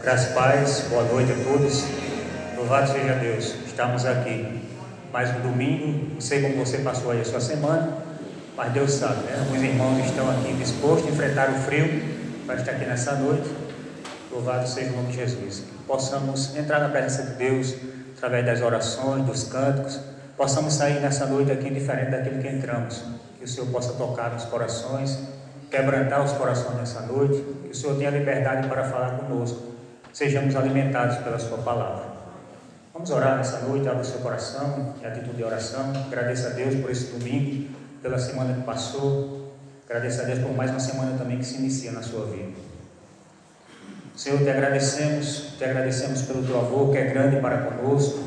Graças a paz, boa noite a todos. Louvado seja Deus. Estamos aqui mais um domingo. Não sei como você passou aí a sua semana, mas Deus sabe, né? Alguns irmãos estão aqui dispostos a enfrentar o frio para estar aqui nessa noite. Louvado seja o nome de Jesus. Que possamos entrar na presença de Deus através das orações, dos cânticos. Possamos sair nessa noite aqui diferente daquilo que entramos. Que o Senhor possa tocar nos corações, quebrantar os corações nessa noite. Que o Senhor tenha liberdade para falar conosco. Sejamos alimentados pela sua palavra. Vamos orar nessa noite, abra o seu coração, em atitude de oração. Agradeça a Deus por esse domingo, pela semana que passou. Agradeça a Deus por mais uma semana também que se inicia na sua vida. Senhor, te agradecemos pelo teu amor que é grande para conosco.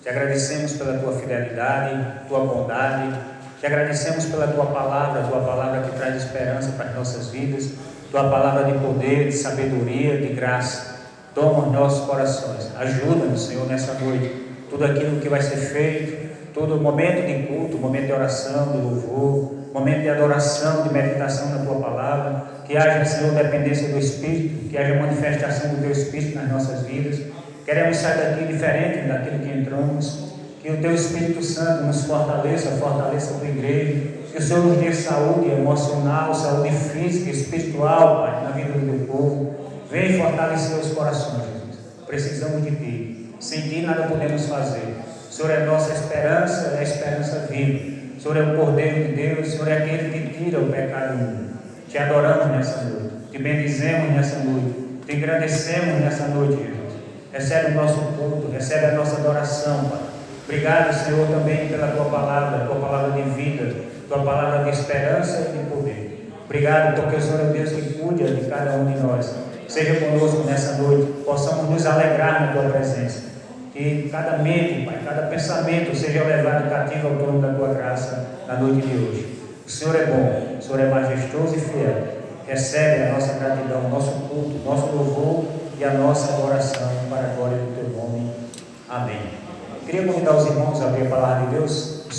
Te agradecemos pela tua fidelidade, tua bondade. Te agradecemos pela tua palavra que traz esperança para as nossas vidas. Tua palavra de poder, de sabedoria, de graça. Toma os nossos corações, ajuda-nos, Senhor, nessa noite, tudo aquilo que vai ser feito, todo momento de culto, momento de oração, de louvor, momento de adoração, de meditação na Tua Palavra, que haja, Senhor, dependência do Espírito, que haja manifestação do Teu Espírito nas nossas vidas. Queremos sair daqui diferente daquilo que entramos, que o Teu Espírito Santo nos fortaleça a Tua igreja, que o Senhor nos dê saúde emocional, saúde física e espiritual, Pai, na vida do Teu povo. Vem fortalecer os corações, Jesus. Precisamos de Ti. Sem Ti nada podemos fazer. O Senhor é nossa esperança, é a esperança viva. O Senhor é o Cordeiro de Deus, o Senhor é aquele que tira o pecado do mundo. Te adoramos nessa noite, te bendizemos nessa noite, te engrandecemos nessa noite, Jesus. Recebe o nosso culto, recebe a nossa adoração, Pai. Obrigado, Senhor, também pela Tua palavra de vida, Tua palavra de esperança e de poder. Obrigado porque o Senhor é o Deus que cuida de cada um de nós. Seja conosco nessa noite, possamos nos alegrar na Tua presença. Que cada mente, Pai, cada pensamento seja levado cativo ao trono da Tua graça na noite de hoje. O Senhor é bom, o Senhor é majestoso e fiel. Recebe a nossa gratidão, o nosso culto, o nosso louvor e a nossa adoração para a glória do Teu nome. Amém. Eu queria convidar os irmãos a abrir a palavra de Deus, os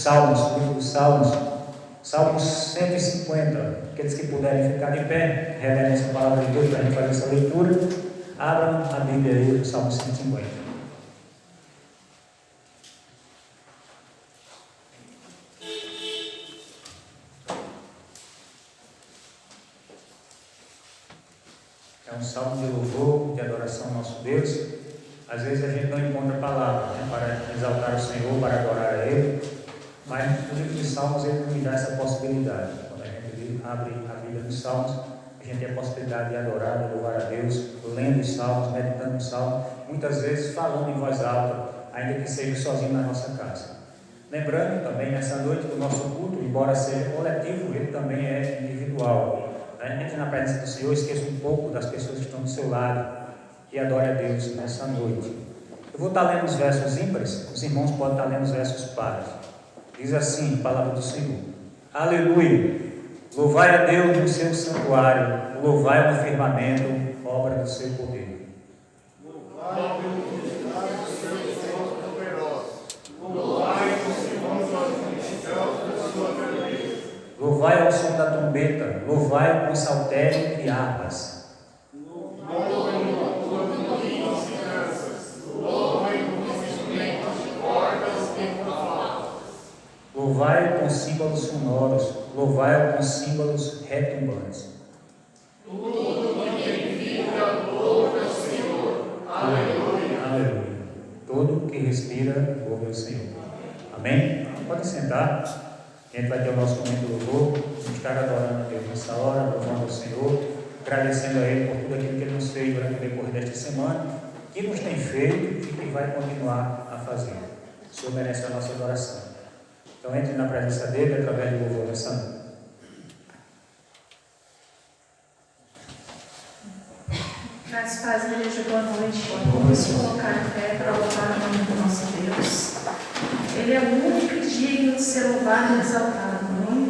Salmos 150, aqueles que puderem ficar de pé, reverência a palavra de Deus para a gente fazer essa leitura. Abram a Bíblia aí, o Salmo 150. É um salmo de louvor, de adoração ao nosso Deus. Às vezes a gente não encontra palavras, né, para exaltar o Senhor, para adorar a Ele. Mas no livro de Salmos ele nos dá essa possibilidade. Quando a gente abre a Bíblia dos Salmos, a gente tem a possibilidade de adorar, de louvar a Deus, lendo os Salmos, meditando os Salmos, muitas vezes falando em voz alta, ainda que seja sozinho na nossa casa. Lembrando também nessa noite que o nosso culto, embora seja coletivo, ele também é individual. Entre na presença do Senhor, esqueça um pouco das pessoas que estão do seu lado e adore a Deus nessa noite. Eu vou estar lendo os versos ímpares, os irmãos podem estar lendo os versos pares. Diz assim, palavra do Senhor: Aleluia! Louvai a Deus no seu santuário, louvai no firmamento, obra do seu poder. Louvai no seu poderoso, louvai nos irmãos da multidão da sua grandeza. Louvai ao som da trombeta, louvai com saltério e harpas. Louvai com símbolos sonoros, louvai com símbolos retumbantes. Tudo que tem vida, louve ao Senhor. Aleluia. Aleluia. Todo que respira, louve ao Senhor. Amém? Pode sentar. A gente vai ter o nosso momento de louvor. Vamos estar adorando a Deus nessa hora, louvando ao Senhor, agradecendo a Ele por tudo aquilo que Ele nos fez durante o decorrer desta semana, que nos tem feito e que vai continuar a fazer. O Senhor merece a nossa adoração. Então entre na presença dele através do louvor dessa noite. Graças a Deus, igreja, boa noite. Vamos se colocar em pé para louvar o nome do nosso Deus. Ele é o único e digno de ser louvado e exaltado. Amém?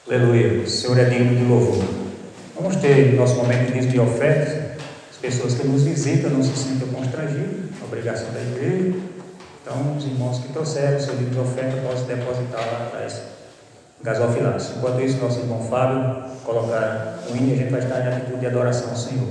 Aleluia. O Senhor é digno de louvor. Vamos ter nosso momento de dízimo de ofertas. As pessoas que nos visitam não se sintam constrangidas, a obrigação da igreja. Então, os irmãos que trouxeram seu dízimo de oferta podem depositar lá atrás, gasofilados. Enquanto isso, nosso irmão Fábio colocar o hino e a gente vai estar em atitude de adoração ao Senhor.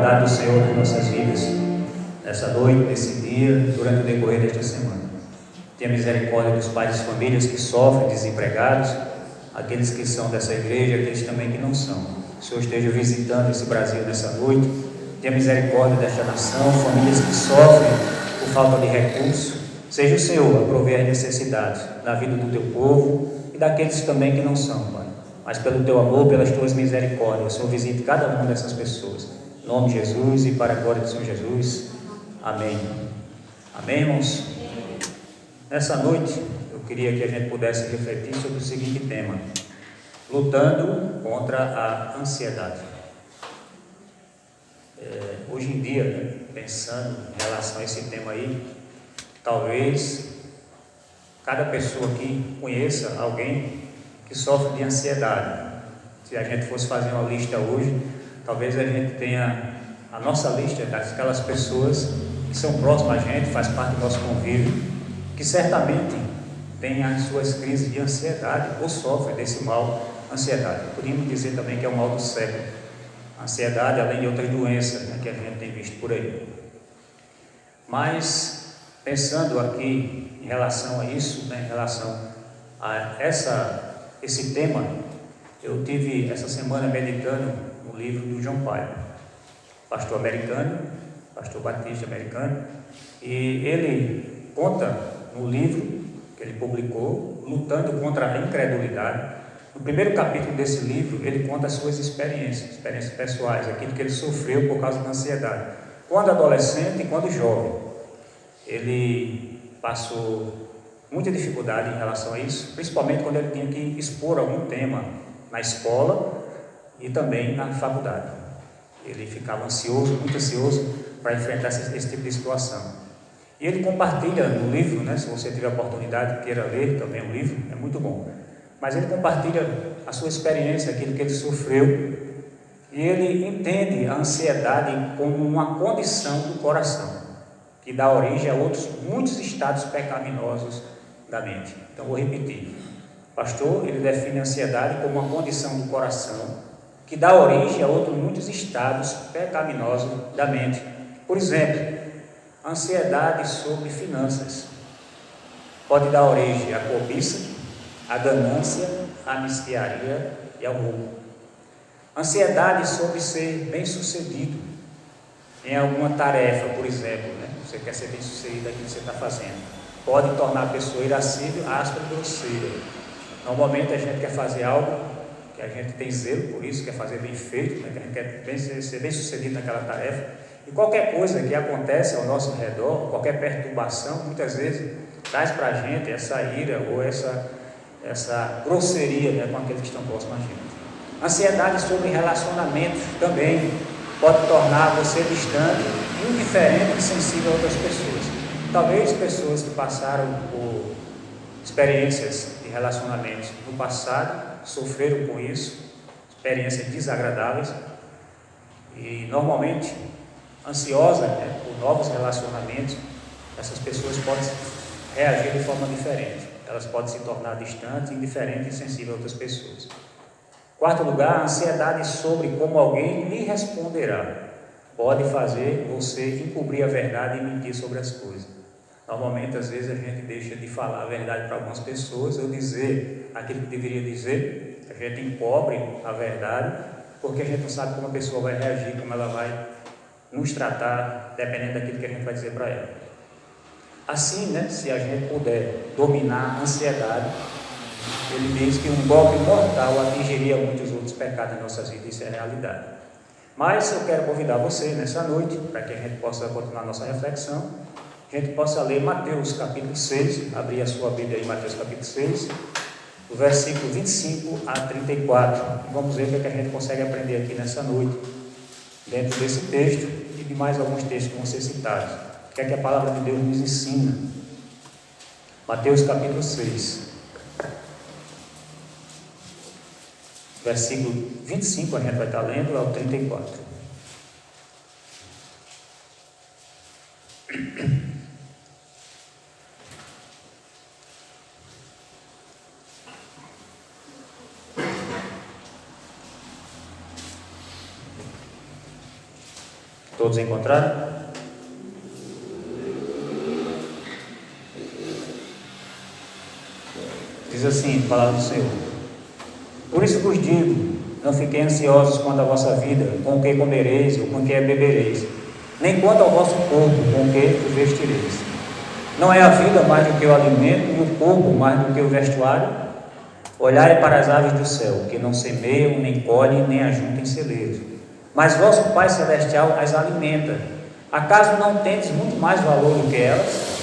bondade do Senhor nas nossas vidas, nessa noite, nesse dia, durante o decorrer desta semana. Tenha misericórdia dos pais de famílias que sofrem, desempregados, aqueles que são dessa igreja, aqueles também que não são. O Senhor esteja visitando esse Brasil nessa noite. Tenha misericórdia desta nação, famílias que sofrem por falta de recursos. Seja o Senhor a prover as necessidades na vida do teu povo e daqueles também que não são, Pai. Mas pelo teu amor, pelas tuas misericórdias, o Senhor visite cada uma dessas pessoas. Em nome de Jesus e para a glória de Senhor Jesus. Amém. Amém, irmãos? Nessa noite, eu queria que a gente pudesse refletir sobre o seguinte tema: lutando contra a ansiedade. Hoje em dia, né, pensando em relação a esse tema aí, talvez cada pessoa aqui conheça alguém que sofre de ansiedade. Se a gente fosse fazer uma lista hoje, talvez a gente tenha a nossa lista daquelas pessoas que são próximas a gente, faz parte do nosso convívio, que certamente tem as suas crises de ansiedade ou sofre desse mal, ansiedade. Podemos dizer também que é o mal do século. A ansiedade, além de outras doenças, né, que a gente tem visto por aí. Mas, pensando aqui em relação a isso, né, em relação a esse tema, eu tive essa semana meditando no livro do John Piper, pastor americano, pastor batista americano, e ele conta no livro que ele publicou, Lutando contra a Incredulidade. No primeiro capítulo desse livro, ele conta as suas experiências pessoais, aquilo que ele sofreu por causa da ansiedade. Quando adolescente e quando jovem, ele passou muita dificuldade em relação a isso, principalmente quando ele tinha que expor algum tema na escola e também na faculdade. Ele ficava ansioso, muito ansioso, para enfrentar esse tipo de situação. E ele compartilha no livro, né, se você tiver a oportunidade, queira ler também o livro, é muito bom. Mas ele compartilha a sua experiência, aquilo que ele sofreu, e ele entende a ansiedade como uma condição do coração, que dá origem a muitos estados pecaminosos da mente. Então, vou repetir. O pastor, ele define a ansiedade como uma condição do coração, que dá origem a muitos estados pecaminosos da mente. Por exemplo, a ansiedade sobre finanças pode dar origem à cobiça, à ganância, à mesquinharia e ao roubo. Ansiedade sobre ser bem-sucedido em alguma tarefa, por exemplo, né? Você quer ser bem-sucedido naquilo que você está fazendo, pode tornar a pessoa irascível, áspera e grosseira. Normalmente a gente quer fazer algo que a gente tem zelo por isso, quer fazer bem feito, né? Que a gente quer ser bem-sucedido naquela tarefa. E qualquer coisa que acontece ao nosso redor, qualquer perturbação, muitas vezes traz para a gente essa ira ou essa grosseria, né, com aqueles que estão próximos a gente. Ansiedade sobre relacionamentos também pode tornar você distante, indiferente e insensível a outras pessoas. Talvez pessoas que passaram por experiências de relacionamentos no passado, sofreram com isso, experiências desagradáveis, e normalmente ansiosas, né, por novos relacionamentos, essas pessoas podem reagir de forma diferente. Elas podem se tornar distantes, indiferentes e insensíveis a outras pessoas. Quarto lugar, a ansiedade sobre como alguém lhe responderá pode fazer você encobrir a verdade e mentir sobre as coisas. Normalmente, às vezes, a gente deixa de falar a verdade para algumas pessoas, ou dizer aquilo que deveria dizer, a gente encobre a verdade, porque a gente não sabe como a pessoa vai reagir, como ela vai nos tratar, dependendo daquilo que a gente vai dizer para ela. Assim, né, se a gente puder dominar a ansiedade, ele diz que um golpe mortal atingiria muitos outros pecados nas nossas vidas, isso é realidade. Mas eu quero convidar você nessa noite, para que a gente possa continuar a nossa reflexão, a gente possa ler Mateus capítulo 6, abrir a sua Bíblia aí, Mateus capítulo 6, do versículo 25 a 34. Vamos ver o que a gente consegue aprender aqui nessa noite, dentro desse texto e de mais alguns textos que vão ser citados. O que é que a palavra de Deus nos ensina? Mateus capítulo 6, versículo 25, a gente vai estar lendo ao 34. Todos encontraram? Diz assim, a palavra do Senhor: por isso vos digo, não fiquei ansiosos quanto à vossa vida, com o que comereis ou com o que bebereis, nem quanto ao vosso corpo, com o que o vestireis. Não é a vida mais do que o alimento, e o corpo mais do que o vestuário? Olhai para as aves do céu, que não semeiam, nem colhem, nem ajuntam em celeiros, mas vosso Pai Celestial as alimenta. Acaso não tendes muito mais valor do que elas?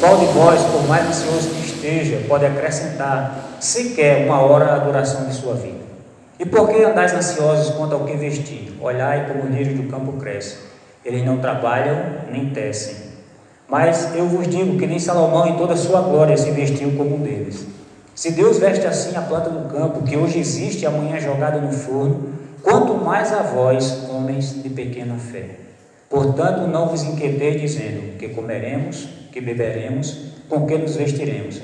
Qual de vós, por mais ansioso que esteja, pode acrescentar sequer uma hora à duração de sua vida? E por que andais ansiosos quanto ao que vestir? Olhai como os lírios do campo crescem. Eles não trabalham, nem tecem. Mas eu vos digo que nem Salomão em toda a sua glória se vestiu como um deles. Se Deus veste assim a planta do campo, que hoje existe e amanhã é jogada no forno, quanto mais a vós, homens de pequena fé. Portanto, não vos inquieteis dizendo, que comeremos, que beberemos, com que nos vestiremos.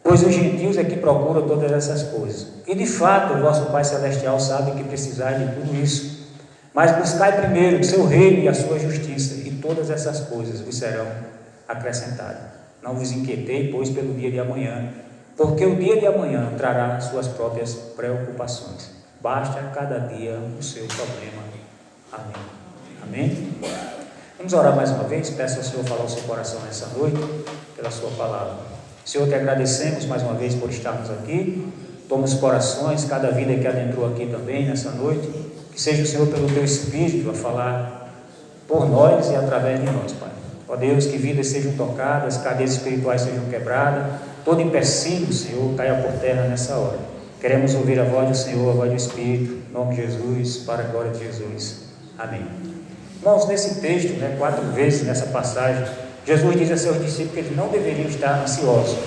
Pois os gentios é que procuram todas essas coisas. E de fato, o vosso Pai Celestial sabe que precisais de tudo isso. Mas buscai primeiro o seu reino e a sua justiça, e todas essas coisas vos serão acrescentadas. Não vos inquietei, pois, pelo dia de amanhã, porque o dia de amanhã trará suas próprias preocupações. Basta cada dia o seu problema. Amém. Amém? Vamos orar mais uma vez. Peço ao Senhor falar o seu coração nessa noite, pela sua palavra. Senhor, te agradecemos mais uma vez por estarmos aqui. Toma os corações, cada vida que adentrou aqui também nessa noite. Que seja o Senhor, pelo teu Espírito, a falar por nós e através de nós, Pai. Ó Deus, que vidas sejam tocadas, cadeias espirituais sejam quebradas, todo empecilho, Senhor, caia por terra nessa hora. Queremos ouvir a voz do Senhor, a voz do Espírito, em nome de Jesus, para a glória de Jesus. Amém. Irmãos, nesse texto, 4 vezes nessa passagem, Jesus diz a seus discípulos que eles não deveriam estar ansiosos.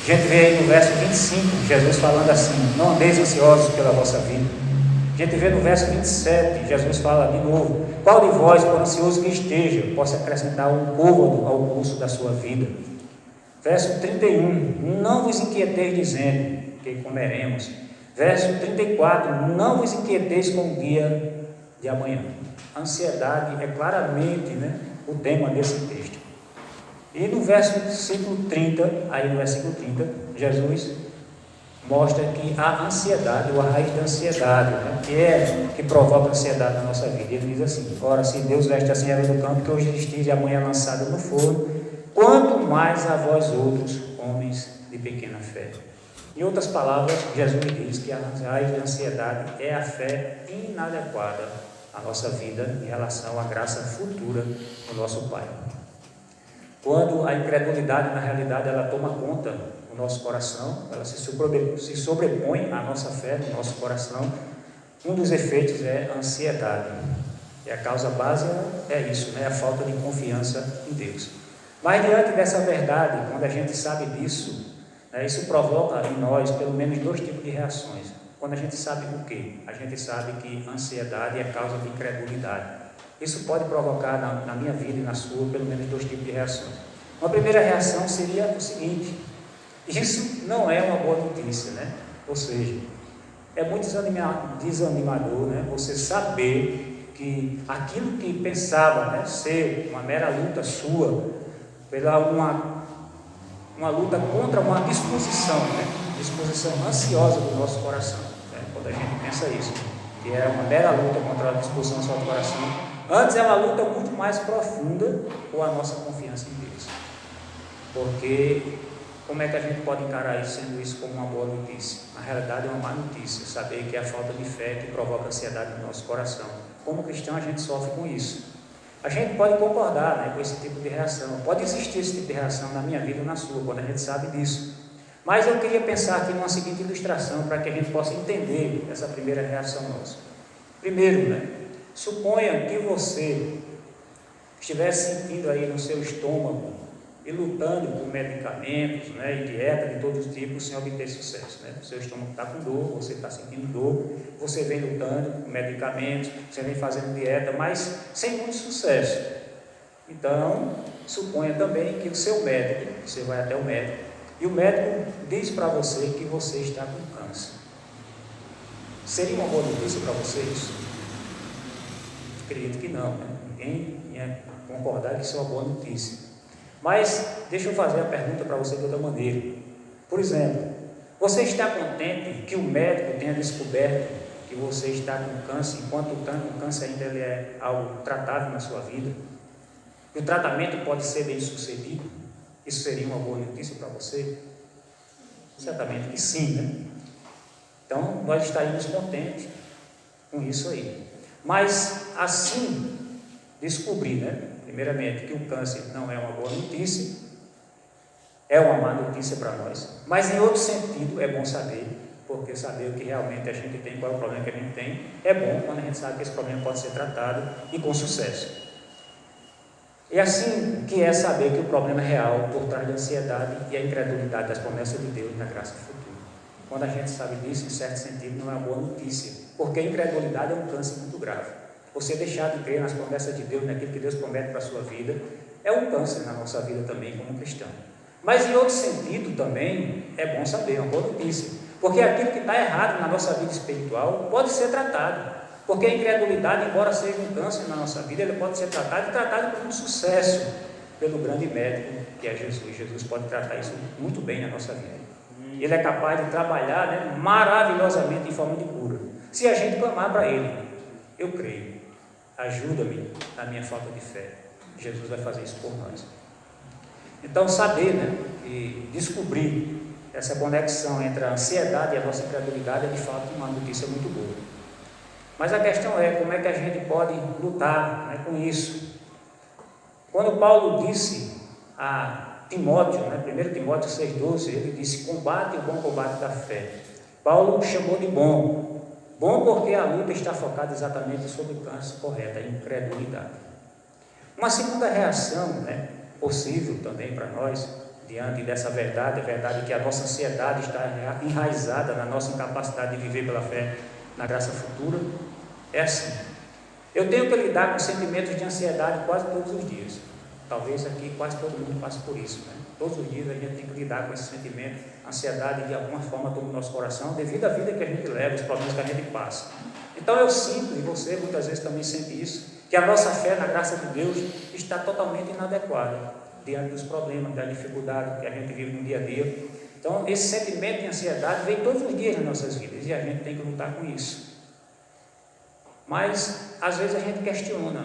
A gente vê aí no verso 25, Jesus falando assim: não andeis ansiosos pela vossa vida. A gente vê no verso 27, Jesus fala de novo: qual de vós, por ansioso que esteja, possa acrescentar um côvado ao curso da sua vida? Verso 31, não vos inquieteis dizendo, que comeremos. Verso 34, não vos inquieteis com o dia de amanhã. A ansiedade é claramente o tema desse texto. E no versículo 30, aí no versículo 30, Jesus mostra que a ansiedade, ou a raiz da ansiedade, que provoca ansiedade na nossa vida. Ele diz assim: ora, se Deus veste assim a ave do campo, que hoje existir e amanhã é lançada no forno, quanto mais a vós outros, homens de pequena fé. Em outras palavras, Jesus diz que a raiz da ansiedade é a fé inadequada à nossa vida em relação à graça futura do nosso Pai. Quando a incredulidade, na realidade, ela toma conta do nosso coração, ela se sobrepõe à nossa fé no nosso coração, um dos efeitos é a ansiedade. E a causa básica é isso, a falta de confiança em Deus. Mas diante dessa verdade, quando a gente sabe disso, isso provoca em nós pelo menos 2 tipos de reações. Quando a gente sabe o quê? A gente sabe que a ansiedade é causa de incredulidade. Isso pode provocar na minha vida e na sua pelo menos 2 tipos de reações. Uma primeira reação seria o seguinte: isso não é uma boa notícia, Ou seja, é muito desanimador, Você saber que aquilo que pensava, ser uma mera luta sua, pela uma luta contra uma disposição, disposição ansiosa do nosso coração, quando a gente pensa isso, que é uma mera luta contra a disposição do nosso coração, antes é uma luta muito mais profunda com a nossa confiança em Deus. Porque como é que a gente pode encarar isso, sendo isso como uma boa notícia? Na realidade é uma má notícia, saber que é a falta de fé que provoca ansiedade no nosso coração. Como cristão a gente sofre com isso. A gente pode concordar com esse tipo de reação, pode existir esse tipo de reação na minha vida ou na sua, quando a gente sabe disso. Mas eu queria pensar aqui numa seguinte ilustração, para que a gente possa entender essa primeira reação nossa. Primeiro, suponha que você estivesse sentindo aí no seu estômago e lutando com medicamentos e dieta de todos os tipos sem obter sucesso. O seu estômago está com dor, você está sentindo dor, você vem lutando com medicamentos, você vem fazendo dieta, mas sem muito sucesso. Então, suponha também que o seu médico, você vai até o médico, e o médico diz para você que você está com câncer. Seria uma boa notícia para você isso? Acredito que não, Ninguém concordar que isso é uma boa notícia. Mas deixa eu fazer a pergunta para você de outra maneira. Por exemplo, você está contente que o médico tenha descoberto que você está com câncer, enquanto o câncer ainda ele é algo tratável na sua vida? Que o tratamento pode ser bem sucedido? Isso seria uma boa notícia para você? Certamente que sim, né? Então, nós estaríamos contentes com isso aí. Mas, assim, descobrir, né? Primeiramente, que o câncer não é uma boa notícia, é uma má notícia para nós. Mas, em outro sentido, é bom saber, porque saber o que realmente a gente tem, qual é o problema que a gente tem, é bom quando a gente sabe que esse problema pode ser tratado e com sucesso. E assim que é saber que o problema é real por trás da ansiedade e a incredulidade das promessas de Deus na graça futura. Quando a gente sabe disso, em certo sentido, não é uma boa notícia, porque a incredulidade é um câncer muito grave. Você deixar de crer nas promessas de Deus, naquilo que Deus promete para a sua vida, é um câncer na nossa vida também como cristão. Mas em outro sentido também é bom saber, é uma boa notícia, porque aquilo que está errado na nossa vida espiritual pode ser tratado. Porque a incredulidade, embora seja um câncer na nossa vida, ele pode ser tratado e tratado com sucesso pelo grande médico que é Jesus. Jesus pode tratar isso muito bem na nossa vida. Ele é capaz de trabalhar, né, maravilhosamente em forma de cura. Se a gente clamar para Ele, eu creio, ajuda-me na minha falta de fé. Jesus vai fazer isso por nós. Então, saber, né, e descobrir essa conexão entre a ansiedade e a nossa incredulidade é de fato uma notícia muito boa. Mas a questão é como é que a gente pode lutar, né, com isso. Quando Paulo disse a Timóteo, né, 1 Timóteo 6,12, ele disse: combate o bom combate da fé. Paulo chamou de bom. Bom porque a luta está focada exatamente sobre o câncer correto, a incredulidade. Uma segunda reação, né, possível também para nós, diante dessa verdade, a verdade que a nossa ansiedade está enraizada na nossa incapacidade de viver pela fé na graça futura, é assim: eu tenho que lidar com sentimentos de ansiedade quase todos os dias. Talvez aqui quase todo mundo passe por isso, né? Todos os dias a gente tem que lidar com esse sentimento, ansiedade de alguma forma toma o nosso coração, devido à vida que a gente leva, os problemas que a gente passa. Então eu sinto, e você muitas vezes também sente isso, que a nossa fé na graça de Deus está totalmente inadequada diante dos problemas, da dificuldade que a gente vive no dia a dia. Então, esse sentimento de ansiedade vem todos os dias nas nossas vidas e a gente tem que lutar com isso. Mas, às vezes, a gente questiona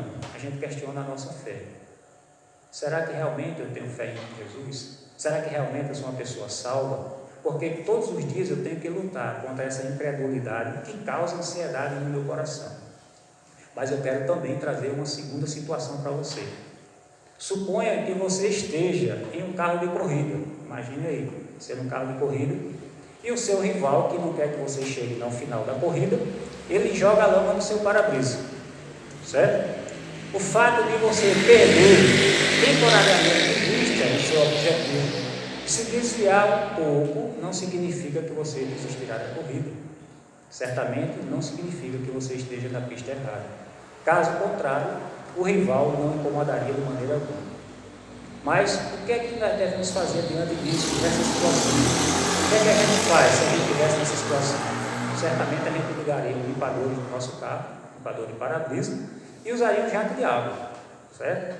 a nossa fé. Será que realmente eu tenho fé em Jesus? Será que realmente eu sou uma pessoa salva? Porque todos os dias eu tenho que lutar contra essa incredulidade que causa ansiedade no meu coração. Mas eu quero também trazer uma segunda situação para você. Suponha que você esteja em um carro de corrida. Imagine aí, você num carro de corrida, e o seu rival, que não quer que você chegue ao final da corrida, ele joga a lama no seu para-brisa, certo? O fato de você perder temporariamente de vista o seu objetivo, se desviar um pouco, não significa que você desistirá da corrida. Certamente não significa que você esteja na pista errada. Caso contrário, o rival não incomodaria de maneira alguma. Mas o que é que nós devemos fazer diante disso, nessa situação? O que é que a gente faz se a gente estivesse nessa situação? Certamente a gente ligaria o limpador do nosso carro, limpador de para-brisa, e usaria um jato de água, certo?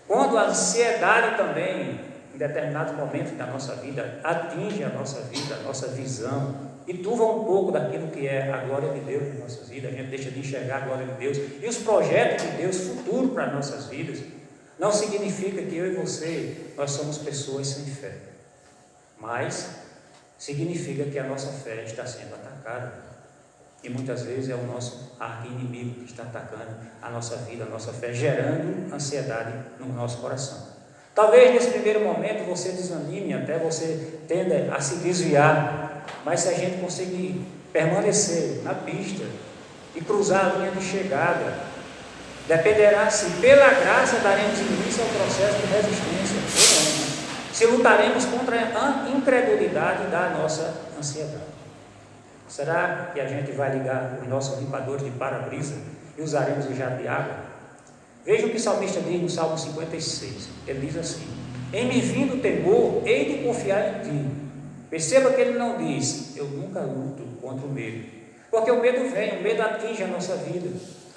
Quando a ansiedade também, em determinados momentos da nossa vida, atinge a nossa vida, a nossa visão, e turva um pouco daquilo que é a glória de Deus em nossas vidas, a gente deixa de enxergar a glória de Deus e os projetos de Deus futuro para nossas vidas, não significa que eu e você, nós somos pessoas sem fé, mas significa que a nossa fé está sendo atacada. E muitas vezes é o nosso arqui-inimigo que está atacando a nossa vida, a nossa fé, gerando ansiedade no nosso coração. Talvez nesse primeiro momento você desanime, até você tenda a se desviar, mas se a gente conseguir permanecer na pista e cruzar a linha de chegada, dependerá se pela graça daremos início ao processo de resistência ou não, se lutaremos contra a incredulidade da nossa ansiedade. Será que a gente vai ligar os nossos limpadores de para-brisa e usaremos o jato de água? Veja o que o salmista diz no Salmo 56. Ele diz assim: em me vindo temor, hei de confiar em ti. Perceba que ele não diz: eu nunca luto contra o medo, porque o medo vem, o medo atinge a nossa vida.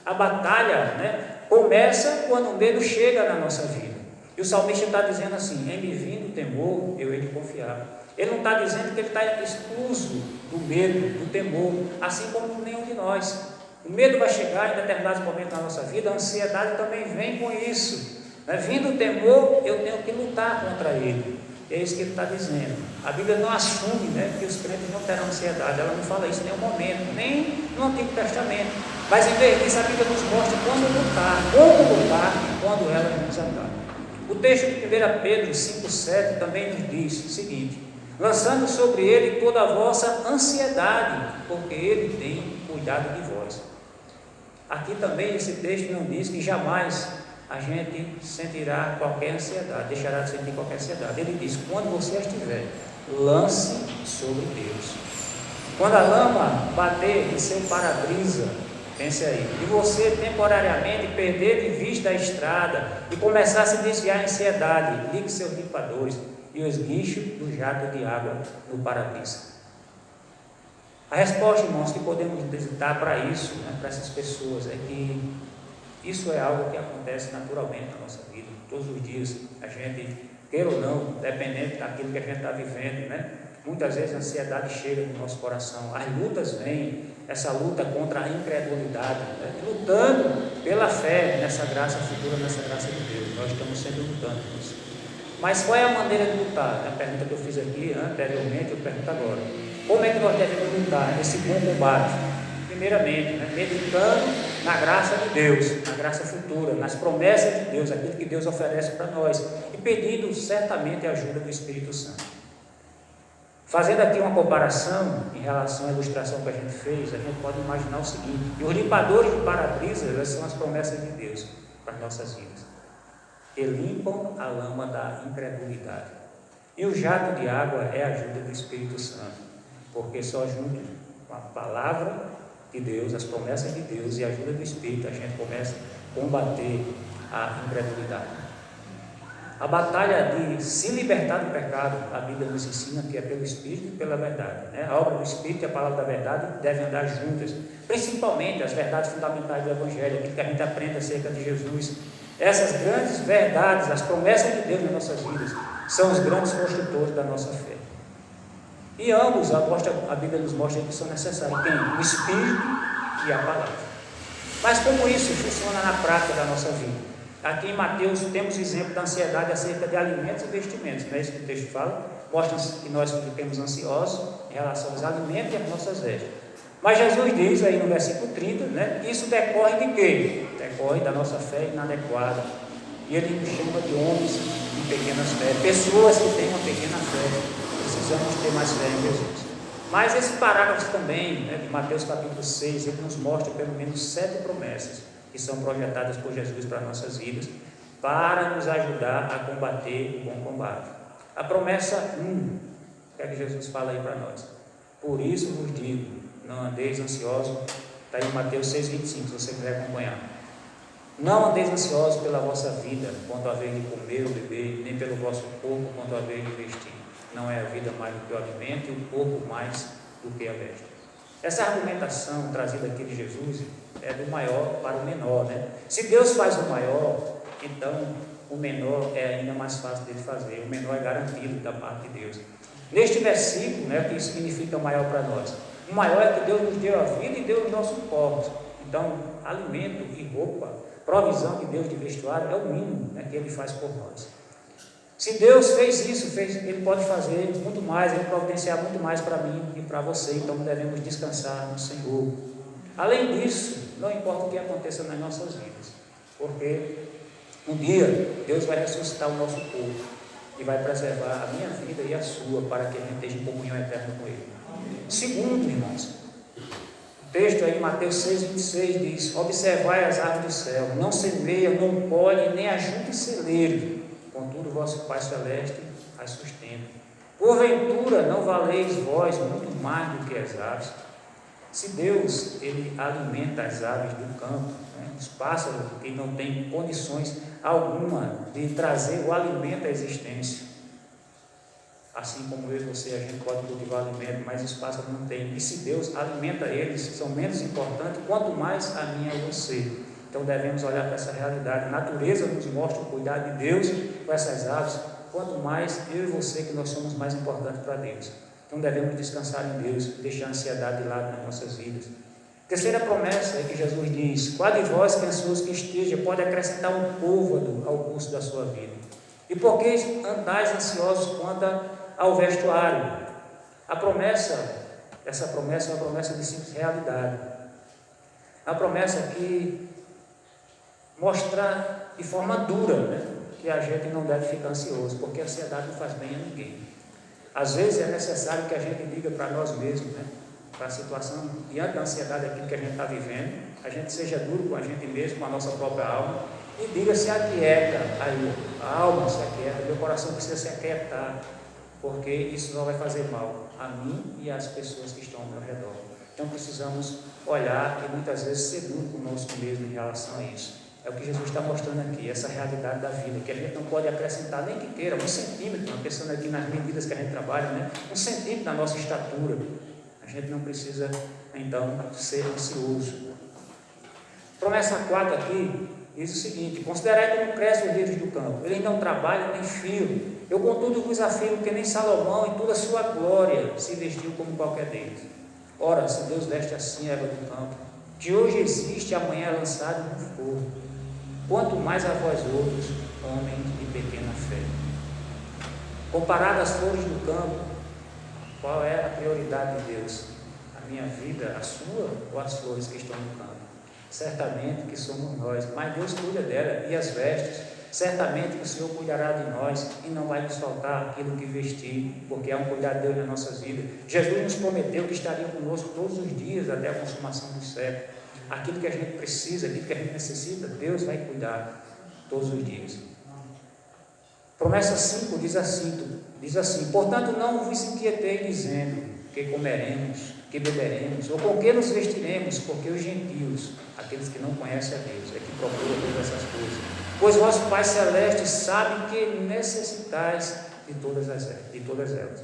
A batalha, né, começa quando o medo chega na nossa vida. E o salmista está dizendo assim: em me vindo o temor, eu hei de confiar. Ele não está dizendo que ele está excluso do medo, do temor, assim como nenhum de nós. O medo vai chegar em determinados momentos na nossa vida, a ansiedade também vem com isso. Vindo o temor, eu tenho que lutar contra ele. É isso que ele está dizendo. A Bíblia não assume que os crentes não terão ansiedade, ela não fala isso em nenhum momento, nem no Antigo Testamento. Mas em vez disso, a Bíblia nos mostra como lutar quando ela nos ataca. O texto de 1 Pedro 5,7 também nos diz o seguinte: lançando sobre ele toda a vossa ansiedade, porque ele tem cuidado de vós. Aqui também esse texto não diz que jamais a gente sentirá qualquer ansiedade, deixará de sentir qualquer ansiedade. Ele diz: quando você estiver, lance sobre Deus. Quando a lama bater em seu para-brisa, pense aí, e você temporariamente perder de vista a estrada e começar a se desviar em ansiedade, ligue seus limpadores e o esguicho do jato de água no para-brisa. A resposta, irmãos, que podemos dar para isso, para essas pessoas, é que isso é algo que acontece naturalmente na nossa vida. Todos os dias, a gente, queira ou não, dependendo daquilo que a gente está vivendo, muitas vezes a ansiedade chega no nosso coração, as lutas vêm, essa luta contra a incredulidade, lutando pela fé nessa graça futura, nessa graça de Deus. Nós estamos sempre lutando por isso. Mas qual é a maneira de lutar? A pergunta que eu fiz aqui anteriormente, eu pergunto agora: como é que nós devemos lutar esse bom combate? Primeiramente, meditando na graça de Deus, na graça futura, nas promessas de Deus, aquilo que Deus oferece para nós, e pedindo certamente a ajuda do Espírito Santo. Fazendo aqui uma comparação em relação à ilustração que a gente fez, a gente pode imaginar o seguinte: que os limpadores de para-brisa são as promessas de Deus para as nossas vidas, que limpam a lama da incredulidade. E o jato de água é a ajuda do Espírito Santo, porque só junto com a palavra de Deus, as promessas de Deus e a ajuda do Espírito, a gente começa a combater a incredulidade. A batalha de se libertar do pecado, a Bíblia nos ensina que é pelo Espírito e pela verdade. A obra do Espírito e a palavra da verdade devem andar juntas, principalmente as verdades fundamentais do Evangelho, aquilo que a gente aprende acerca de Jesus. Essas grandes verdades, as promessas de Deus nas nossas vidas, são os grandes construtores da nossa fé. E ambos, a Bíblia nos mostra que são necessários: quem? O Espírito e a palavra. Mas como isso funciona na prática da nossa vida? Aqui em Mateus temos exemplo da ansiedade acerca de alimentos e vestimentos, não é isso que o texto fala? Mostra que nós ficamos ansiosos em relação aos alimentos e às nossas vestes. Mas Jesus diz aí no versículo 30, que isso decorre de quê? Decorre da nossa fé inadequada. E ele nos chama de homens de pequenas fé, pessoas que têm uma pequena fé. Precisamos ter mais fé em Jesus. Mas esse parágrafo também, de Mateus capítulo 6, ele nos mostra pelo menos 7 promessas que são projetadas por Jesus para nossas vidas, para nos ajudar a combater o bom combate. A promessa 1, o que é que Jesus fala aí para nós? Por isso vos digo, não andeis ansiosos, está aí em Mateus 6,25, se você quiser acompanhar. Não andeis ansiosos pela vossa vida, quanto a vez de comer ou beber, nem pelo vosso corpo, quanto a vez de vestir. Não é a vida mais do que o alimento e o corpo mais do que a veste. Essa argumentação trazida aqui de Jesus é do maior para o menor, Se Deus faz o maior, então o menor é ainda mais fácil dele fazer, o menor é garantido da parte de Deus. Neste versículo, o que isso significa maior para nós? O maior é que Deus nos deu a vida e deu os nossos corpos. Então, alimento e roupa, provisão de Deus de vestuário é o mínimo que Ele faz por nós. Se Deus fez isso, Ele pode fazer muito mais, Ele providenciar muito mais para mim e para você, então devemos descansar no Senhor. Além disso, não importa o que aconteça nas nossas vidas, porque um dia Deus vai ressuscitar o nosso corpo e vai preservar a minha vida e a sua, para que a gente esteja em comunhão eterna com Ele. Segundo, irmãos, o texto aí em Mateus 6,26 diz: observai as aves do céu, não semeiam, não colhem, nem ajuntam celeiro, contudo o vosso Pai Celeste as sustenta. Porventura não valeis vós muito mais do que as aves? Se Deus, Ele alimenta as aves do campo, os pássaros que não têm condições alguma de trazer o alimento à existência, assim como eu e você, a gente pode cultivar alimento, mas os pássaros não têm. E se Deus alimenta eles, são menos importantes, quanto mais a mim e a você. Então devemos olhar para essa realidade. A natureza nos mostra o cuidado de Deus com essas aves, quanto mais eu e você, que nós somos mais importantes para Deus. Então devemos descansar em Deus, deixar a ansiedade de lado nas nossas vidas. Terceira promessa é que Jesus diz: qual de vós que ansioso que esteja pode acrescentar um côvado ao curso da sua vida? E por que andais ansiosos quanto ao vestuário? Essa promessa é uma promessa de simples realidade. A promessa que mostra de forma dura, né, que a gente não deve ficar ansioso, porque a ansiedade não faz bem a ninguém. Às vezes é necessário que a gente diga para nós mesmos, né, para a situação, diante da ansiedade daquilo que a gente está vivendo, a gente seja duro com a gente mesmo, com a nossa própria alma, e diga: se aquieta, aí, a alma se aquieta, meu coração precisa se aquietar, porque isso não vai fazer mal a mim e às pessoas que estão ao meu redor. Então precisamos olhar e muitas vezes ser duro conosco mesmo em relação a isso. É o que Jesus está mostrando aqui, essa realidade da vida, que a gente não pode acrescentar nem que queira, 1 centímetro, pensando aqui nas medidas que a gente trabalha, né? 1 centímetro da nossa estatura. A gente não precisa, então, ser ansioso. Promessa 4 aqui diz o seguinte: considerai como crescem os lírios do campo, eles não trabalham nem fiam. Eu, contudo, vos afirmo que nem Salomão, em toda a sua glória, se vestiu como qualquer deles. Ora, se Deus veste assim a erva do campo, que hoje existe, amanhã é lançado no fogo, quanto mais a vós outros, homens de pequena fé. Comparado às flores do campo, qual é a prioridade de Deus? A minha vida, a sua, ou as flores que estão no campo? Certamente que somos nós, mas Deus cuida dela. E as vestes, certamente que o Senhor cuidará de nós e não vai nos faltar aquilo que vestir, porque há um cuidado de Deus nas nossas vidas. Jesus nos prometeu que estaria conosco todos os dias até a consumação do século. Aquilo que a gente precisa, aquilo que a gente necessita, Deus vai cuidar todos os dias. Promessa 5 diz assim: portanto não vos inquieteis dizendo que comeremos, que beberemos, ou com que nos vestiremos, porque os gentios, aqueles que não conhecem a Deus, é que procuram todas essas coisas. Pois vosso Pai Celeste sabe que necessitais de todas elas.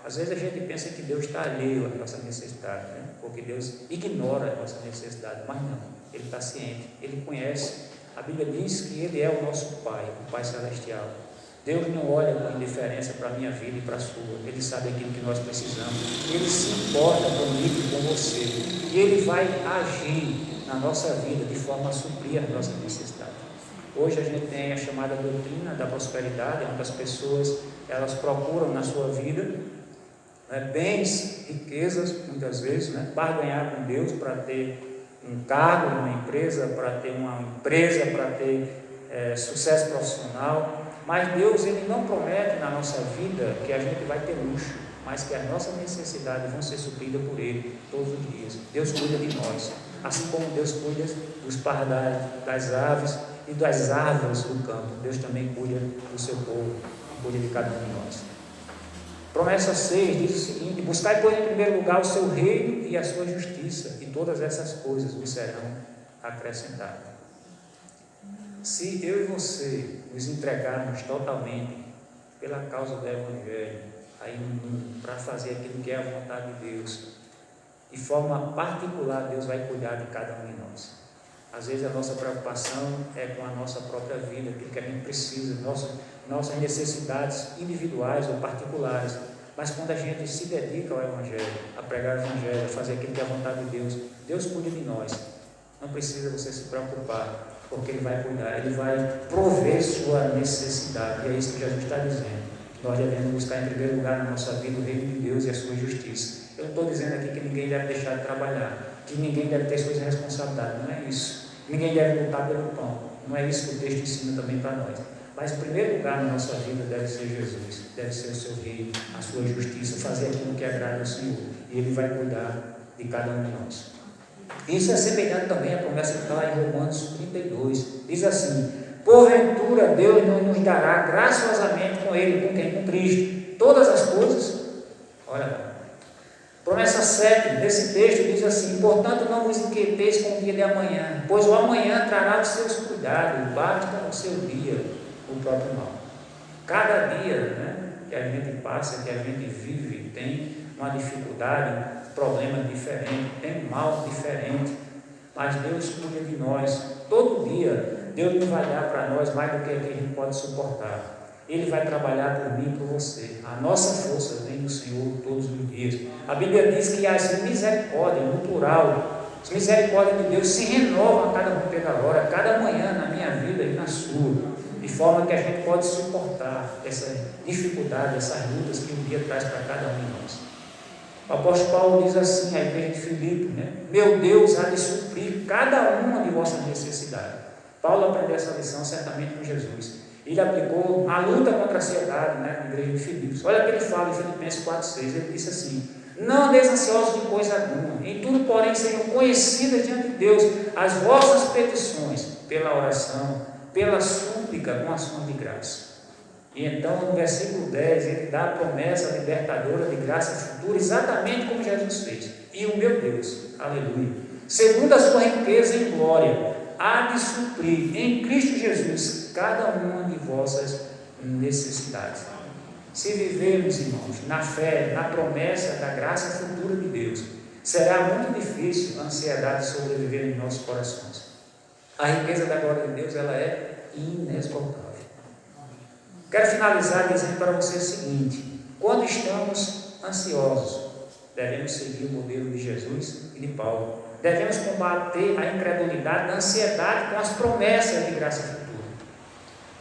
Às vezes a gente pensa que Deus está alheio à nossa necessidade, né? Porque Deus ignora a nossa necessidade, mas não, Ele está ciente, Ele conhece. A Bíblia diz que Ele é o nosso Pai, o Pai Celestial. Deus não olha com indiferença para a minha vida e para a sua. Ele sabe aquilo que nós precisamos. Ele se importa comigo e com você. E Ele vai agir na nossa vida de forma a suprir as nossas necessidades. Hoje a gente tem a chamada doutrina da prosperidade, onde as pessoas elas procuram na sua vida, né, bens, riquezas, muitas vezes, né, barganhar com Deus para ter um cargo em uma empresa, para ter uma empresa, para ter sucesso profissional. Mas Deus, Ele não promete na nossa vida que a gente vai ter luxo, mas que as nossas necessidades vão ser supridas por Ele todos os dias. Deus cuida de nós, assim como Deus cuida dos pardais, das aves e das árvores do campo. Deus também cuida do seu povo, cuida de cada um de nós. Promessa 6 diz o seguinte: buscai, pois, em primeiro lugar o seu reino e a sua justiça, e todas essas coisas vos serão acrescentadas. Se eu e você nos entregarmos totalmente pela causa do Evangelho, aí no mundo, para fazer aquilo que é a vontade de Deus, de forma particular, Deus vai cuidar de cada um de nós. Às vezes a nossa preocupação é com a nossa própria vida, aquilo que a gente precisa, nossas necessidades individuais ou particulares. Mas quando a gente se dedica ao Evangelho, a pregar o Evangelho, a fazer aquilo que é a vontade de Deus, Deus cuida de nós. Não precisa você se preocupar, porque Ele vai cuidar, Ele vai prover sua necessidade. E é isso que Jesus está dizendo. Nós devemos buscar em primeiro lugar na nossa vida o reino de Deus e a sua justiça. Eu não estou dizendo aqui que ninguém deve deixar de trabalhar, que ninguém deve ter suas responsabilidades, não é isso. Ninguém deve lutar pelo pão, não é isso que o texto ensina também para nós. Mas em primeiro lugar na nossa vida deve ser Jesus, deve ser o seu reino, a sua justiça, fazer aquilo que agrada ao Senhor, e Ele vai cuidar de cada um de nós. Isso é semelhante também à promessa que está lá em Romanos 32, diz assim: porventura Deus não nos dará graciosamente com Ele, com quem? Com Cristo, todas as coisas. Olha, promessa 7 desse texto diz assim: portanto não vos inquieteis com o dia de amanhã, pois o amanhã trará os seus cuidados, basta o seu dia o próprio mal. Cada dia, né, que a gente passa, que a gente vive, tem uma dificuldade, problema diferente, tem um mal diferente. mas Deus cuida de nós. Todo dia, Deus não vai dar para nós mais do que a gente pode suportar. Ele vai trabalhar por mim e por você. A nossa força vem do Senhor todos os dias. A Bíblia diz que as misericórdias, no plural, as misericórdias de Deus se renovam a cada romper da hora, a cada manhã na minha vida e na sua, de forma que a gente pode suportar essa dificuldade, essas lutas que o dia traz para cada um de nós. O apóstolo Paulo diz assim, à igreja de Filipe, né? Meu Deus há de suprir cada uma de vossas necessidades. Paulo aprendeu essa lição certamente com Jesus. Ele aplicou a luta contra a ansiedade, né, na igreja de Filipos. Olha o que ele fala em Filipenses 4,6. Ele disse assim: não andeis ansiosos de coisa alguma, em tudo, porém, sejam conhecidas diante de Deus as vossas petições, pela oração, pela súplica, com ações de graça. E então, no versículo 10, ele dá a promessa libertadora de graça futura, exatamente como Jesus fez. E o meu Deus, aleluia, segundo a sua riqueza em glória, há de suprir em Cristo Jesus cada uma de vossas necessidades. Se vivermos, irmãos, na fé, na promessa da graça futura de Deus, será muito difícil a ansiedade sobreviver em nossos corações. A riqueza da glória de Deus, ela é inesgotável. Quero finalizar dizendo para você o seguinte: quando estamos ansiosos, devemos seguir o modelo de Jesus e de Paulo. Devemos combater a incredulidade da ansiedade com as promessas de graça futura.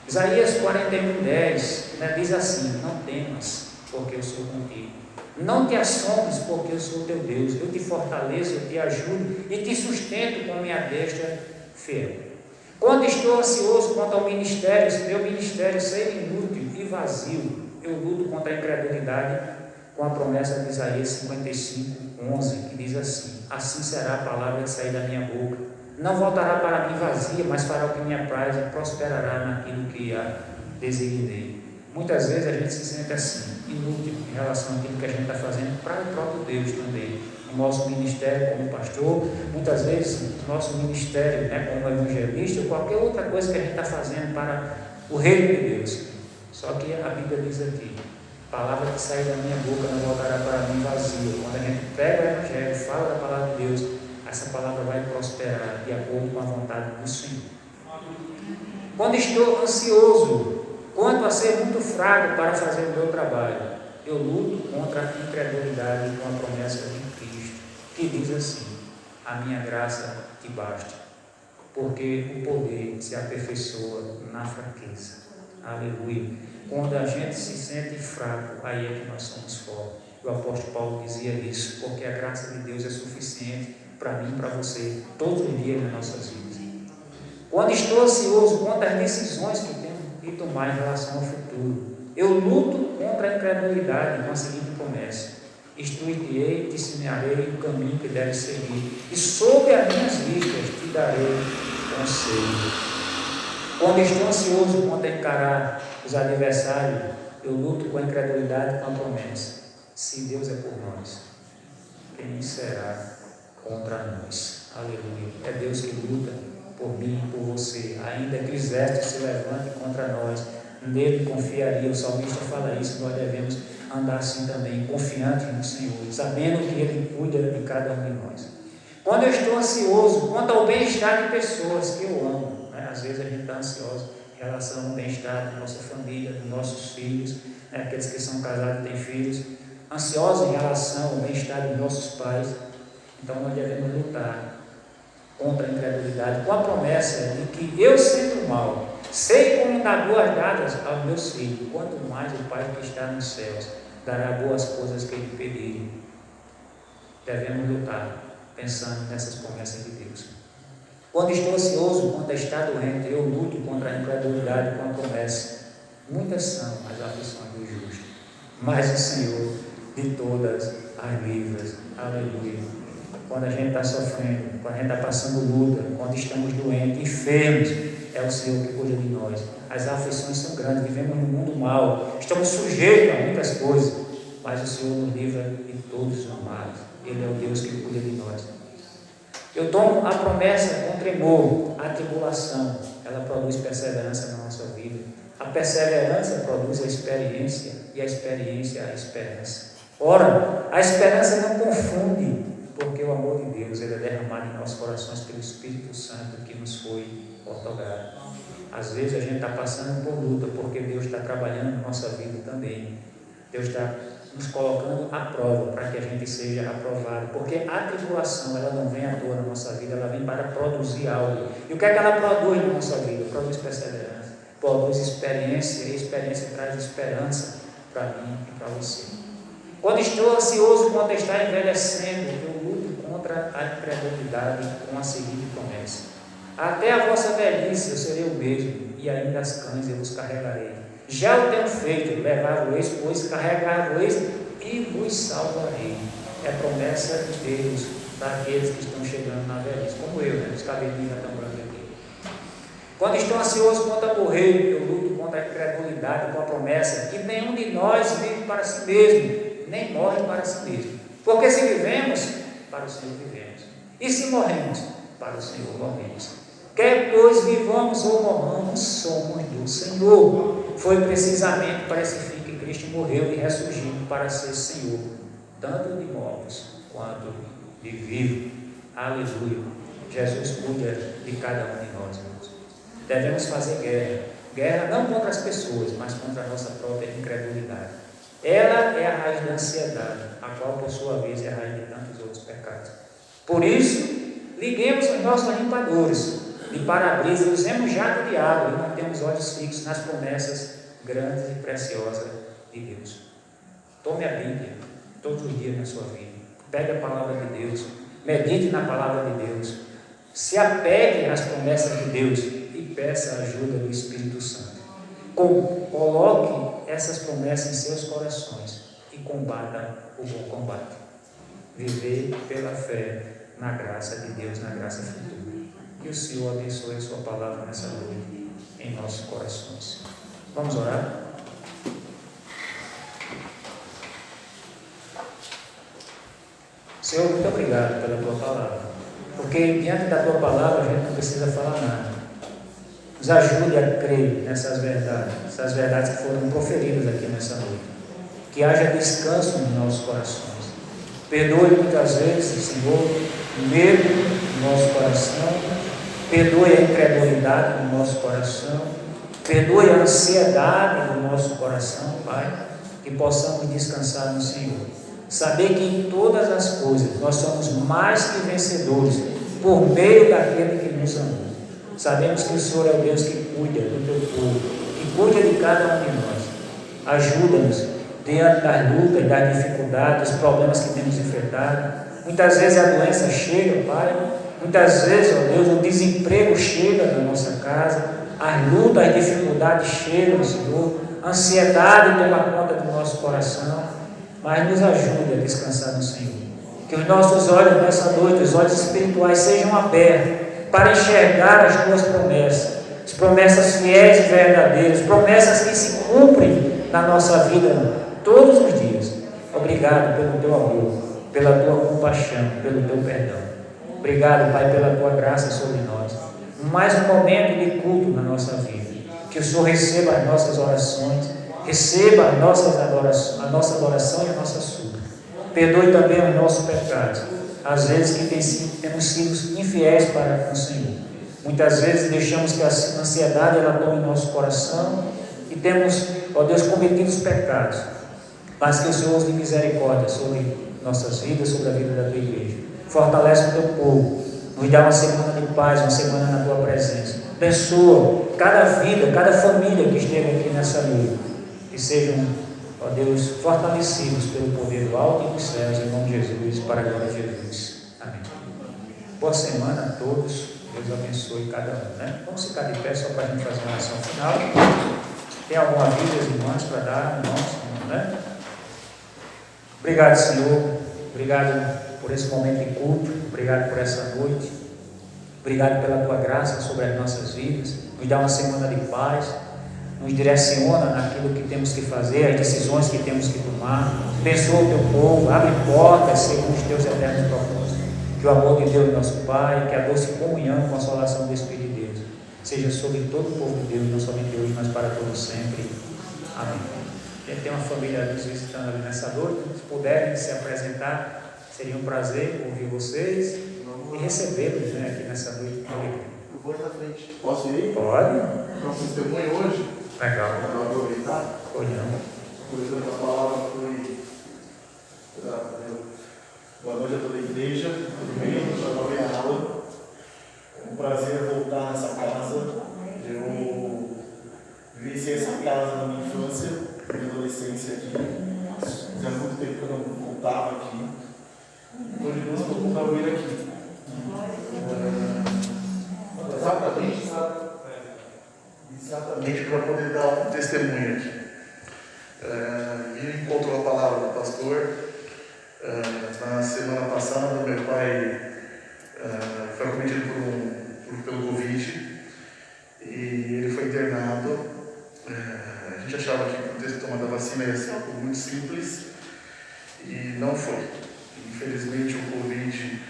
Isaías 41:10, né, diz assim: não temas, porque eu sou contigo. Não te assombres, porque eu sou teu Deus. Eu te fortaleço, eu te ajudo e te sustento com a minha destra fiel. Quando estou ansioso quanto ao ministério, se meu ministério ser inútil e vazio, eu luto contra a incredulidade com a promessa de Isaías 55:11, que diz assim: assim será a palavra que sair da minha boca. Não voltará para mim vazia, mas fará o que me apraz e prosperará naquilo que a designei. Muitas vezes a gente se sente assim, inútil em relação àquilo que a gente está fazendo para o próprio Deus também. O nosso ministério como pastor, muitas vezes o nosso ministério, né, como evangelista, ou qualquer outra coisa que a gente está fazendo para o reino de Deus. Só que a Bíblia diz aqui: a palavra que sai da minha boca não voltará para mim vazia. Quando a gente pega o evangelho, fala da palavra de Deus, essa palavra vai prosperar de acordo com a vontade do Senhor. Quando estou ansioso quanto a ser muito fraco para fazer o meu trabalho, eu luto contra a incredulidade com a promessa de Cristo, que diz assim: a minha graça te basta, porque o poder se aperfeiçoa na fraqueza. Aleluia. Quando a gente se sente fraco, aí é que nós somos fortes. O apóstolo Paulo dizia isso: porque a graça de Deus é suficiente para mim e para você, todos os dias nas nossas vidas. Quando estou ansioso quanto às decisões que tenho que tomar em relação ao futuro, eu luto contra a incredulidade com a seguinte promessa: instruir-te-ei, te ensinarei o caminho que deves seguir, e sob as minhas vistas te darei conselho. Quando estou ansioso quanto a encarar os adversários, eu luto com a incredulidade com a promessa: se Deus é por nós, quem será contra nós? Aleluia. É Deus que luta por mim e por você. Ainda que o exército se levante contra nós, nele confiaria. O salmista fala isso. Nós devemos andar assim também, confiantes no Senhor, sabendo que Ele cuida de cada um de nós. Quando eu estou ansioso quanto ao bem-estar de pessoas que eu amo, né? Às vezes a gente está ansioso em relação ao bem-estar da nossa família, dos nossos filhos, né? Aqueles que são casados e têm filhos, ansiosos em relação ao bem-estar dos nossos pais. Então nós devemos lutar contra a incredulidade com a promessa de que eu, sendo o mal, sei como dar boas dadas aos meus filhos, quanto mais o Pai que está nos céus dará boas coisas que Ele pedirem. Devemos lutar pensando nessas promessas de Deus. Quando estou ansioso quanto a estar doente, eu luto contra a incredulidade com a promessa: muitas são as aflições do justo, mas o Senhor de todas as livra. Aleluia. Quando a gente está sofrendo, quando a gente está passando luta, quando estamos doentes, enfermos, é o Senhor que cuida de nós. As aflições são grandes, vivemos num mundo mau, estamos sujeitos a muitas coisas, mas o Senhor nos livra de todos os males. Ele é o Deus que cuida de nós. Eu tomo a promessa com tremor. A tribulação, ela produz perseverança na nossa vida. A perseverança produz a experiência, e a experiência a esperança. Ora, a esperança não confunde, porque o amor de Deus ele é derramado em nossos corações pelo Espírito Santo que nos foi otorgado. Às vezes a gente está passando por luta, porque Deus está trabalhando na nossa vida também. Deus está nos colocando à prova para que a gente seja aprovado, porque a tribulação ela não vem à toa na nossa vida, ela vem para produzir algo. E o que é que ela produz na nossa vida? Produz perseverança, produz experiência, e a experiência traz esperança para mim e para você. Quando estou ansioso quanto está envelhecendo, eu luto contra a incredulidade com a seguinte promessa: até a vossa velhice eu serei o mesmo, e ainda as cães eu vos carregarei. Já o tenho feito, levar-vos, pois carregar-vos e vos salvarei. É promessa de Deus para aqueles que estão chegando na velhice, como eu, né? Os cabelinhos já estão brancos aqui. Quando estou ansioso quanto a morrer, eu luto contra a incredulidade com a promessa que nenhum de nós vive para si mesmo, nem morre para si mesmo. Porque se vivemos, para o Senhor vivemos. E se morremos, para o Senhor morremos. Quer pois vivamos ou morramos, somos do Senhor. Foi precisamente para esse fim que Cristo morreu e ressurgiu para ser Senhor, tanto de mortos quanto de vivos. Aleluia. Jesus cuida de cada um de nós, irmãos. Devemos fazer guerra. Guerra não contra as pessoas, mas contra a nossa própria incredulidade. Ela é a raiz da ansiedade, a qual, por sua vez, é a raiz de tantos outros pecados. Por isso, liguemos os nossos limpadores de para-brisa e usemos jato de água e mantemos olhos fixos nas promessas grandes e preciosas de Deus. Tome a Bíblia todos os dias na sua vida. Pegue a palavra de Deus. Medite na palavra de Deus. Se apegue às promessas de Deus e peça a ajuda do Espírito Santo. Coloque essas promessas em seus corações e combata o bom combate. Viver pela fé na graça de Deus, na graça futura. Que o Senhor abençoe a sua palavra nessa noite em nossos corações. Vamos orar? Senhor, muito obrigado pela tua palavra, porque diante da tua palavra a gente não precisa falar nada. Nos ajude a crer nessas verdades, essas verdades que foram proferidas aqui nessa noite. Que haja descanso nos nossos corações. Perdoe muitas vezes, Senhor, o medo no nosso coração. Perdoe a incredulidade no nosso coração. Perdoe a ansiedade no nosso coração, Pai. Que possamos descansar no Senhor. Saber que em todas as coisas nós somos mais que vencedores por meio daquele que nos amou. Sabemos que o Senhor é o Deus que cuida do teu povo, que cuida de cada um de nós. Ajuda-nos diante das lutas, das dificuldades, dos problemas que temos enfrentado. Muitas vezes a doença chega, Pai. Muitas vezes, ó Deus, o desemprego chega na nossa casa, as lutas, as dificuldades chegam, Senhor, a ansiedade toma conta do nosso coração, mas nos ajude a descansar no Senhor. Que os nossos olhos nessa noite, os olhos espirituais, sejam abertos para enxergar as tuas promessas, as promessas fiéis e verdadeiras, promessas que se cumprem na nossa vida todos os dias. Obrigado pelo teu amor, pela tua compaixão, pelo teu perdão. Obrigado, Pai, pela tua graça sobre nós. Mais um momento de culto na nossa vida. Que o Senhor receba as nossas orações, receba as nossas adorações, a nossa adoração e a nossa súplica. Perdoe também os nossos pecados. Às vezes que temos sido infiéis para o Senhor. Muitas vezes deixamos que a ansiedade ela tome nosso coração e temos, ó Deus, cometido os pecados. Mas que o Senhor use misericórdia sobre nossas vidas, sobre a vida da tua igreja. Fortalece o teu povo, nos dá uma semana de paz, uma semana na tua presença. Abençoa cada vida, cada família que esteve aqui nessa noite. Que sejam, ó Deus, fortalecidos pelo poder do alto e dos céus, em nome de Jesus, para a glória de Jesus. Amém. Boa semana a todos. Deus abençoe cada um, né? Vamos ficar de pé só para a gente fazer uma oração final. Tem algum aviso, irmãos, para dar? Não, né? Obrigado, Senhor. Obrigado por esse momento de culto, obrigado por essa noite, obrigado pela tua graça sobre as nossas vidas, nos dá uma semana de paz, nos direciona naquilo que temos que fazer, as decisões que temos que tomar. Abençoa o teu povo, abre portas segundo os teus eternos propósitos. Que o amor de Deus, nosso Pai, que a doce comunhão e consolação do Espírito de Deus seja sobre todo o povo de Deus, não somente hoje, mas para todos sempre. Amém. A gente tem uma família nos visitando ali nessa noite, se puderem se apresentar. Seria um prazer ouvir vocês e recebê-los, né, aqui nessa noite. Eu vou ir na frente. Posso ir? Pode. Nosso testemunho hoje. Legal. Para aproveitar. Olhando. Por a palavra foi. Boa noite a toda a igreja. Tudo bem? Já estou em aula. É um prazer voltar nessa casa. Eu vivi essa casa na minha infância, na minha adolescência aqui. Já há muito tempo que eu não voltava aqui. Hoje Deus colocou para eu vir aqui. Exatamente para poder dar um testemunho aqui. Me encontro com a palavra do pastor. Na semana passada, meu pai foi acometido pelo Covid e ele foi internado. A gente achava que o ter tomado a vacina ia ser algo muito simples e não foi. Infelizmente, o Covid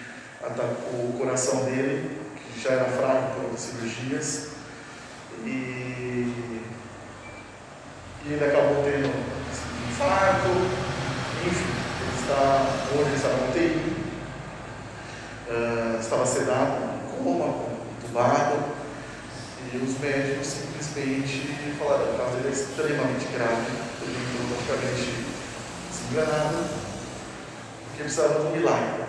atacou o coração dele, que já era fraco por outras cirurgias, e ele acabou tendo um infarto. Enfim, hoje ele está na UTI, estava sedado, em coma, entubado, e os médicos simplesmente falaram que o caso dele é extremamente grave, ele entrou praticamente desenganado, porque precisava de um milagre.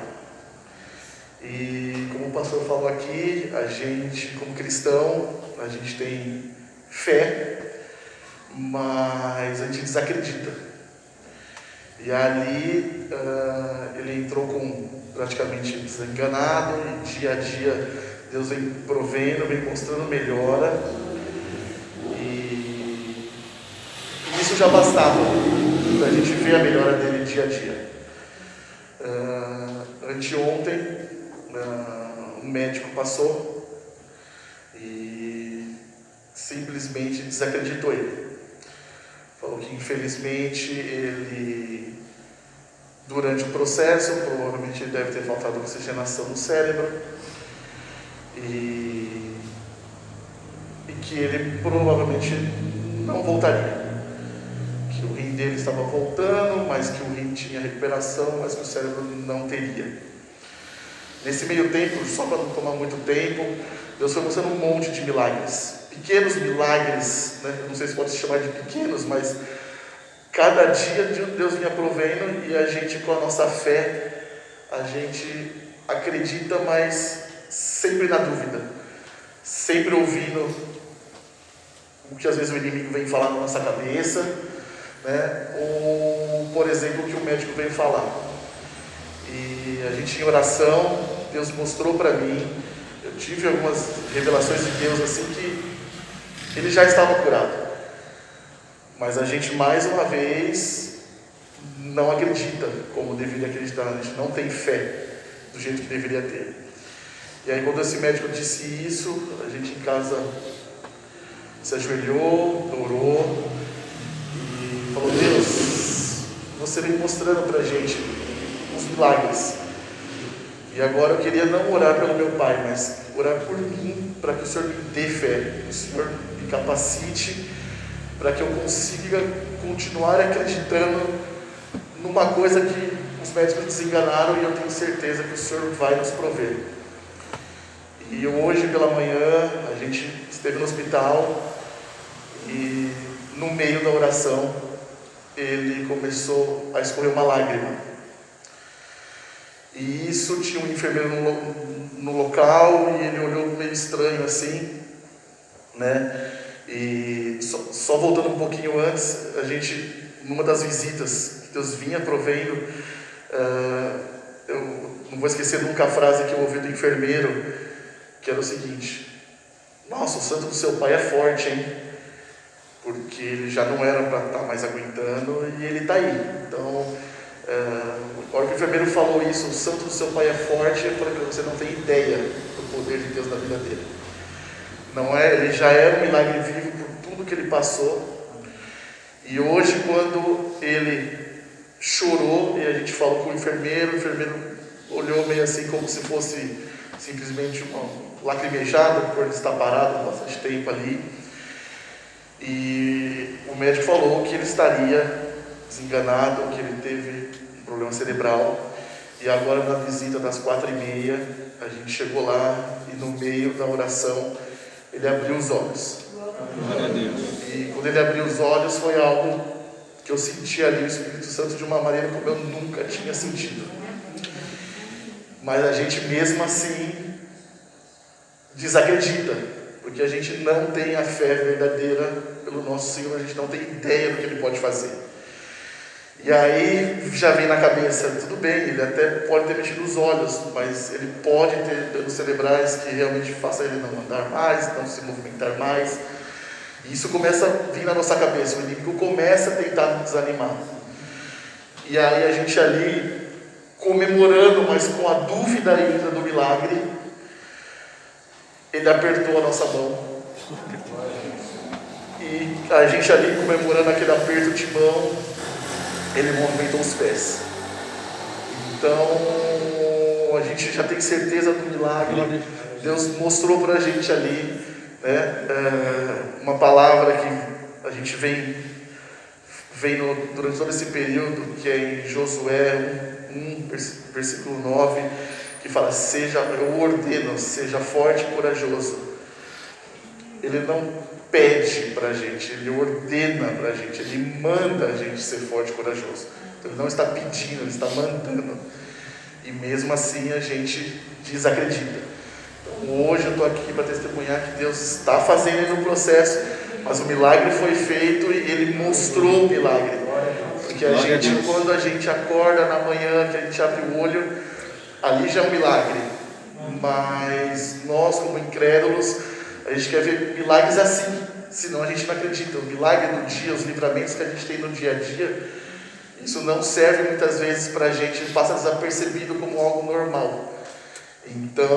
E como o pastor falou aqui, a gente, como cristão, a gente tem fé, mas a gente desacredita. E ali ele entrou praticamente desenganado, e dia a dia Deus vem provendo, vem mostrando melhora, e isso já bastava para a gente ver a melhora dele dia a dia. Anteontem, um médico passou e simplesmente desacreditou ele. Falou que infelizmente ele, durante o processo, provavelmente ele deve ter faltado oxigenação no cérebro e que ele provavelmente não voltaria. Que o rim dele estava voltando, mas que o rim tinha recuperação, mas que o cérebro não teria. Nesse meio tempo, só para não tomar muito tempo, Deus foi mostrando um monte de milagres. Pequenos milagres, né? Eu não sei se pode se chamar de pequenos, mas cada dia Deus vinha provendo, e a gente, com a nossa fé, a gente acredita, mas sempre na dúvida, sempre ouvindo o que às vezes o inimigo vem falar na nossa cabeça, né? Ou, por exemplo, o que o médico vem falar. E a gente, em oração, Deus mostrou para mim, eu tive algumas revelações de Deus assim, que ele já estava curado, mas a gente, mais uma vez, não acredita como deveria acreditar, a gente não tem fé do jeito que deveria ter. E aí, quando esse médico disse isso, a gente em casa se ajoelhou, orou e falou: Deus, você vem mostrando para a gente os milagres, e agora eu queria não orar pelo meu pai, mas orar por mim, para que o Senhor me dê fé, que o Senhor me capacite, para que eu consiga continuar acreditando numa coisa que os médicos desenganaram, e eu tenho certeza que o Senhor vai nos prover. E hoje pela manhã a gente esteve no hospital, e no meio da oração ele começou a escorrer uma lágrima. E isso, tinha um enfermeiro no local, e ele olhou meio estranho assim, né? E só voltando um pouquinho antes, a gente, numa das visitas que Deus vinha provendo, eu não vou esquecer nunca a frase que eu ouvi do enfermeiro, que era o seguinte: nossa, o santo do seu pai é forte, hein? Porque ele já não era para estar mais aguentando, e ele está aí. Então, a hora que o enfermeiro falou isso, o santo do seu pai é forte, eu falei: você não tem ideia do poder de Deus na vida dele. Não é, ele já era um milagre vivo por tudo que ele passou. E hoje, quando ele chorou e a gente falou com o enfermeiro olhou meio assim, como se fosse simplesmente uma lacrimejada, por ele estar parado bastante tempo ali. E o médico falou que ele estaria desenganado, que ele teve um problema cerebral E agora na visita das 4h30, a gente chegou lá e no meio da oração ele abriu os olhos. Glória a Deus. E quando ele abriu os olhos foi algo que eu senti ali o Espírito Santo de uma maneira como eu nunca tinha sentido. Mas a gente mesmo assim desacredita, porque a gente não tem a fé verdadeira pelo nosso Senhor, a gente não tem ideia do que Ele pode fazer. E aí já vem na cabeça, tudo bem, Ele até pode ter mexido os olhos, mas Ele pode ter danos cerebrais que realmente faça Ele não andar mais, não se movimentar mais. E isso começa a vir na nossa cabeça, o inimigo começa a tentar nos desanimar. E aí a gente ali comemorando, mas com a dúvida ainda do milagre, Ele apertou a nossa mão. E a gente ali comemorando aquele aperto de mão, Ele movimentou os pés. Então a gente já tem certeza do milagre. Deus mostrou para a gente ali, né, uma palavra que a gente vem durante todo esse período, que é em Josué 1, versículo 9, que fala: eu ordeno, seja forte e corajoso. Ele não pede para a gente, Ele ordena para a gente, Ele manda a gente ser forte e corajoso. Então Ele não está pedindo, Ele está mandando. E mesmo assim a gente desacredita. Então hoje eu estou aqui para testemunhar que Deus está fazendo no processo, mas o milagre foi feito e Ele mostrou o milagre. Porque a gente, quando a gente acorda na manhã, que a gente abre o olho, ali já é um milagre. Mas nós, como incrédulos, a gente quer ver milagres assim, senão a gente não acredita. O milagre do dia, os livramentos que a gente tem no dia a dia, isso não serve muitas vezes para a gente, passa desapercebido como algo normal. Então,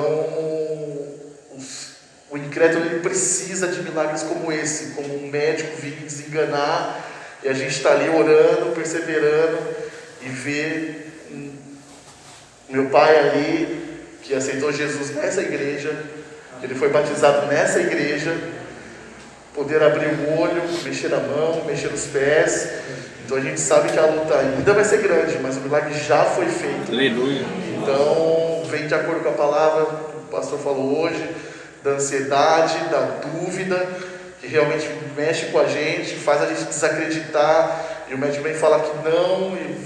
o incrédulo ele precisa de milagres como esse, como um médico vir desenganar, e a gente está ali orando, perseverando, e ver meu pai ali, que aceitou Jesus nessa igreja, ele foi batizado nessa igreja, poder abrir o olho, mexer a mão, mexer os pés. Então a gente sabe que a luta ainda vai ser grande, mas o milagre já foi feito. Aleluia. Então vem de acordo com a palavra que o pastor falou hoje, da ansiedade, da dúvida, que realmente mexe com a gente, faz a gente desacreditar, e o médico vem falar que não, e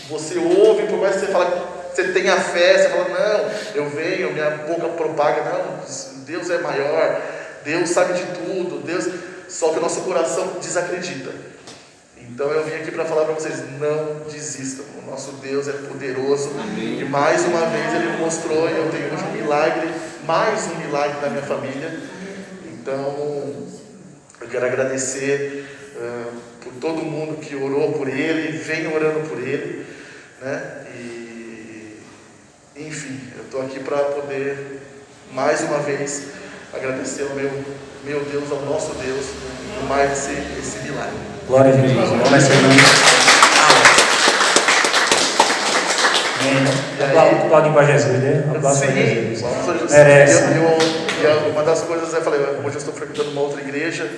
você ouve, por mais que você fale que você tenha fé, você fala: não, eu venho, minha boca propaga, não, Deus é maior, Deus sabe de tudo, Deus, só que o nosso coração desacredita. Então eu vim aqui para falar para vocês: não desistam, o nosso Deus é poderoso. Amém. E mais uma vez Ele mostrou, e eu tenho hoje um milagre, mais um milagre da minha família. Então eu quero agradecer por todo mundo que orou por ele, vem orando por ele, né? E enfim, eu estou aqui para poder mais uma vez agradecer ao meu Deus, ao nosso Deus, por mais esse milagre. Glória a Deus. Glória a Deus. Aplaudim para Jesus, né? Aplaudim para Jesus. Merece. E uma das coisas, eu falei, hoje eu estou frequentando uma outra igreja,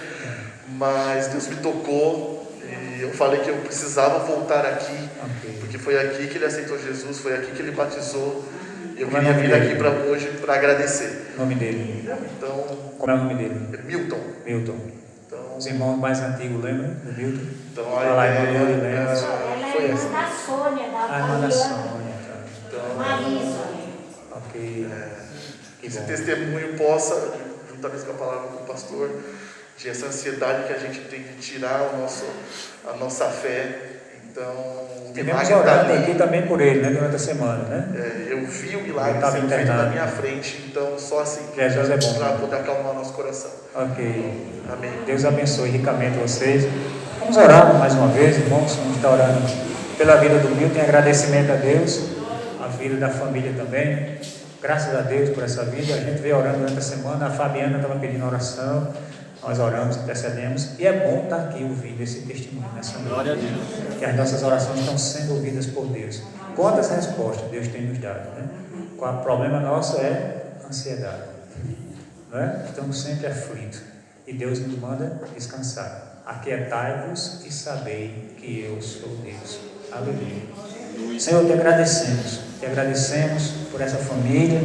mas Deus me tocou e eu falei que eu precisava voltar aqui, porque foi aqui que ele aceitou Jesus, foi aqui que ele batizou. E eu queria vir aqui para hoje para agradecer. O nome dele? Então, como é o nome dele? Milton. Então, os irmãos mais antigos lembram do Milton? Então, a ideia foi essa. Irmã da Sônia, da irmã da Sônia. Então, Marisa. Ok. Que esse testemunho possa, juntamente com a palavra do pastor, de essa ansiedade que a gente tem de tirar a nossa fé. Então, o milagre está ali. Aqui também por ele, né, durante a semana, né? Eu vi o milagre sendo feito na minha frente, então só assim Jesus é bom, para poder acalmar o nosso coração. Ok. Amém. Deus abençoe ricamente vocês. Vamos orar mais uma vez, irmãos. Vamos estar orando pela vida do Milton, em agradecimento a Deus, a vida da família também. Graças a Deus por essa vida. A gente veio orando durante a semana. A Fabiana estava pedindo oração. Nós oramos, intercedemos, e é bom estar aqui ouvindo esse testemunho nessa noite. Glória a Deus. Que as nossas orações estão sendo ouvidas por Deus. Quantas respostas Deus tem nos dado, né? O problema nosso é ansiedade, não é? Estamos sempre aflitos e Deus nos manda descansar. Aquietai-vos e sabei que eu sou Deus. Aleluia. Senhor, te agradecemos Te agradecemos por essa família,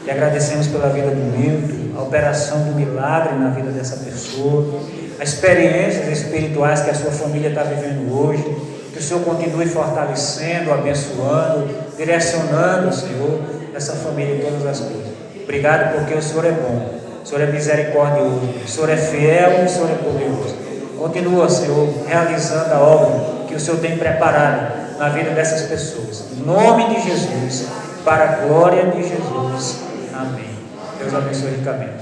te agradecemos pela vida do Milton, a operação do milagre na vida dessa pessoa, as experiências espirituais que a sua família está vivendo hoje. Que o Senhor continue fortalecendo, abençoando, direcionando, Senhor, essa família em todas as coisas. Obrigado porque o Senhor é bom, o Senhor é misericordioso, o Senhor é fiel e o Senhor é poderoso. Continua, Senhor, realizando a obra que o Senhor tem preparado na vida dessas pessoas. Em nome de Jesus, para a glória de Jesus. Amém. Deus abençoe ricamente.